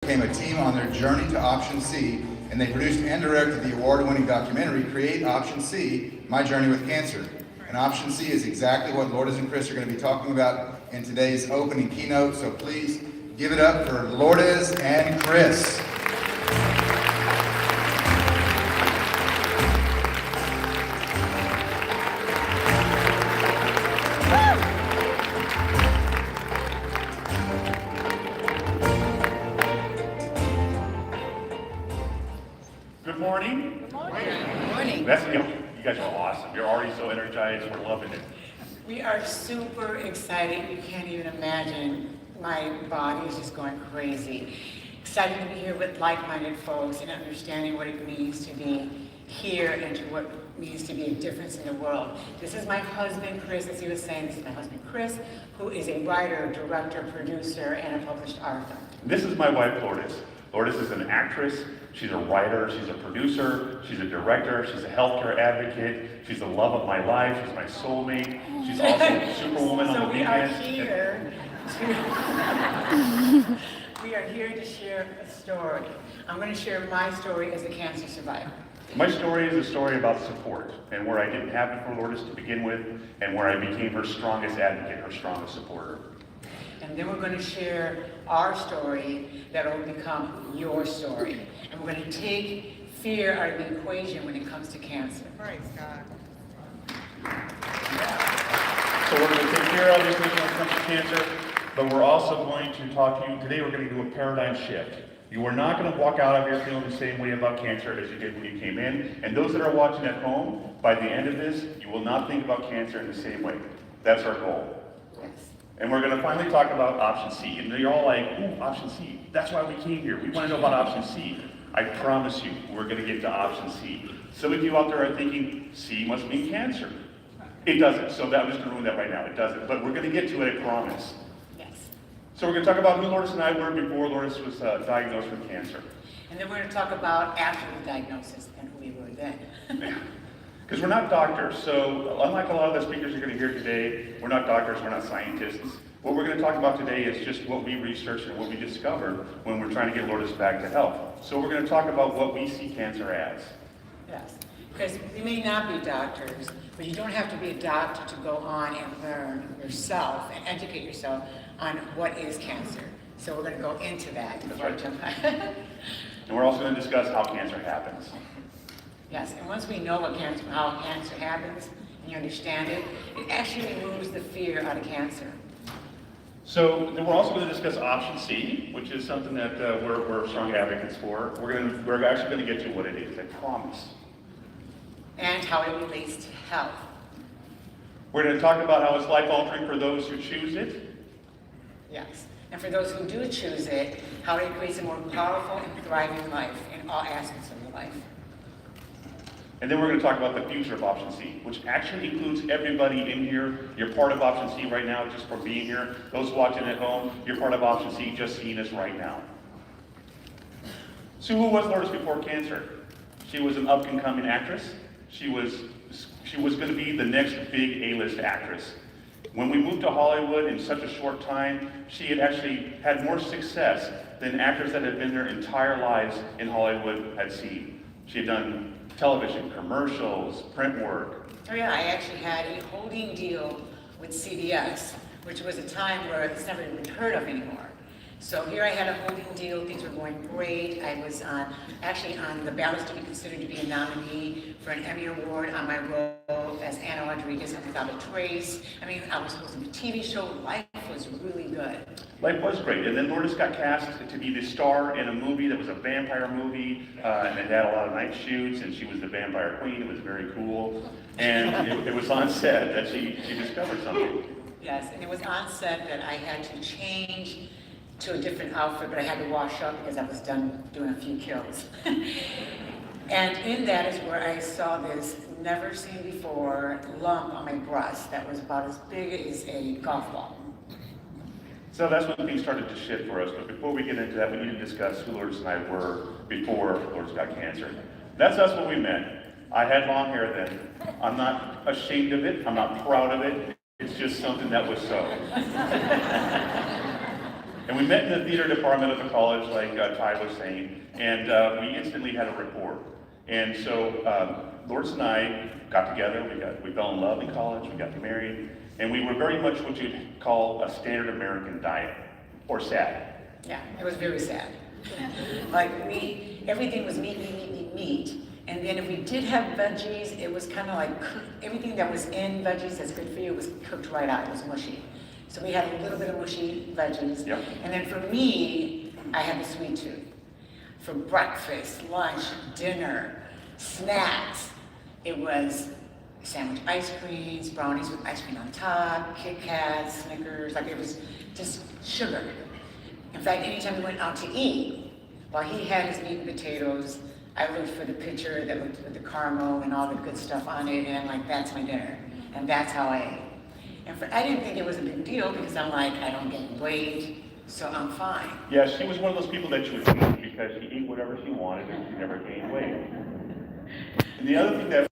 became a team on their journey to Option C, and they produced and directed the award-winning documentary, Create Option C, My Journey with Cancer. And Option C is exactly what Lourdes and Chris are going to be talking about in today's opening keynote, so please give it up for Lourdes and Chris. Good morning. Good morning. Good morning. You guys are awesome. You're already so energized. We're loving it. We are super excited. You can't even imagine. My body is just going crazy. Excited to be here with like-minded folks and understanding what it means to be here and to what it means to be a difference in the world. This is my husband, Chris, as he was saying. This is my husband, Chris, who is a writer, director, producer, and a published author. This is my wife, Lourdes. Lourdes is an actress. She's a writer, she's a producer, she's a director, she's a healthcare advocate, she's the love of my life, she's my soulmate, she's also a superwoman on the weekends. We are here to share a story. I'm going to share my story as a cancer survivor. My story is a story about support, and where I didn't have it for Lourdes to begin with, and where I became her strongest advocate, her strongest supporter. And then we're going to share our story that will become your story. And we're going to take fear out of the equation when it comes to cancer. Praise God. So we're going to take care of this when it comes to cancer, but we're also going to talk to you, today we're going to do a paradigm shift. You are not going to walk out of here feeling the same way about cancer as you did when you came in. And those that are watching at home, by the end of this, you will not think about cancer in the same way. That's our goal. Yes. And we're going to finally talk about Option C. And you're all like, ooh, Option C. That's why we came here. We want to know about Option C. I promise you, we're going to get to Option C. Some of you out there are thinking, C must mean cancer. It doesn't. So I'm just going to ruin that right now. It doesn't. But we're going to get to it, I promise. Yes. So we're going to talk about who Lourdes and I were before Lourdes was diagnosed with cancer. And then we're going to talk about after the diagnosis and who we were then. Because we're not doctors, so unlike a lot of the speakers you're going to hear today, we're not doctors, we're not scientists. What we're going to talk about today is just what we researched and what we discovered when we're trying to get Lourdes back to health. So we're going to talk about what we see cancer as. Yes. Because we may not be doctors, but you don't have to be a doctor to go on and learn yourself and educate yourself on what is cancer. So we're going to go into that before I jump on. And we're also going to discuss how cancer happens. Yes, and once we know how cancer happens, and you understand it, it actually removes the fear out of cancer. So then we're also going to discuss Option C, which is something that we're strong advocates for. We're actually going to get to what it is, I promise. And how it relates to health. We're going to talk about how it's life-altering for those who choose it. Yes, and for those who do choose it, how it creates a more powerful and thriving life in all aspects of your life. And then we're going to talk about the future of Option C, which actually includes everybody in here. You're part of Option C right now just for being here. Those watching at home, you're part of Option C just seeing us right now. So who was Lourdes before cancer? She was an up-and-coming actress. She was going to be the next big A-list actress. When we moved to Hollywood in such a short time, she had actually had more success than actors that had been their entire lives in Hollywood had seen. She had done television, commercials, print work. Oh yeah, I actually had a holding deal with CBS, which was a time where it's never been heard of anymore. So here I had a holding deal, things were going great. I was actually on the ballot to be considered to be a nominee for an Emmy Award on my role as Anna Rodriguez on Without a Trace. I mean, I was hosting a TV show. Life was really good. Life was great. And then Lourdes got cast to be the star in a movie that was a vampire movie, and it had a lot of night shoots, and she was the vampire queen. It was very cool. And it was on set that she discovered something. Yes, and it was on set that I had to change to a different outfit, but I had to wash up because I was done doing a few kills. And in that is where I saw this never seen before lump on my breast that was about as big as a golf ball. So that's when things started to shift for us. But before we get into that, we need to discuss who Lourdes and I were before Lourdes got cancer. That's us when we met. I had long hair then. I'm not ashamed of it. I'm not proud of it. It's just something that was so. And we met in the theater department of the college, like Ty was saying, and we instantly had a rapport. And so Lourdes and I got together, we fell in love in college, we got married, and we were very much what you'd call a standard American diet, or sad. Yeah, it was very sad. Like everything was meat, meat, meat, meat, meat. And then if we did have veggies, it was kind of like everything that was in veggies that's good for you was cooked right out. It was mushy. So we had a little bit of mushy veggies. Yep. And then for me, I had the sweet tooth. For breakfast, lunch, dinner, snacks, it was sandwich ice creams, brownies with ice cream on top, Kit Kats, Snickers, like it was just sugar. In fact, anytime we went out to eat, while he had his meat and potatoes, I looked for the picture that looked with the caramel and all the good stuff on it, and I'm like, that's my dinner. And that's how I ate. And I didn't think it was a big deal because I'm like, I don't gain weight, so I'm fine. Yeah, she was one of those people that you would feed because she ate whatever she wanted and she never gained weight. And the other thing that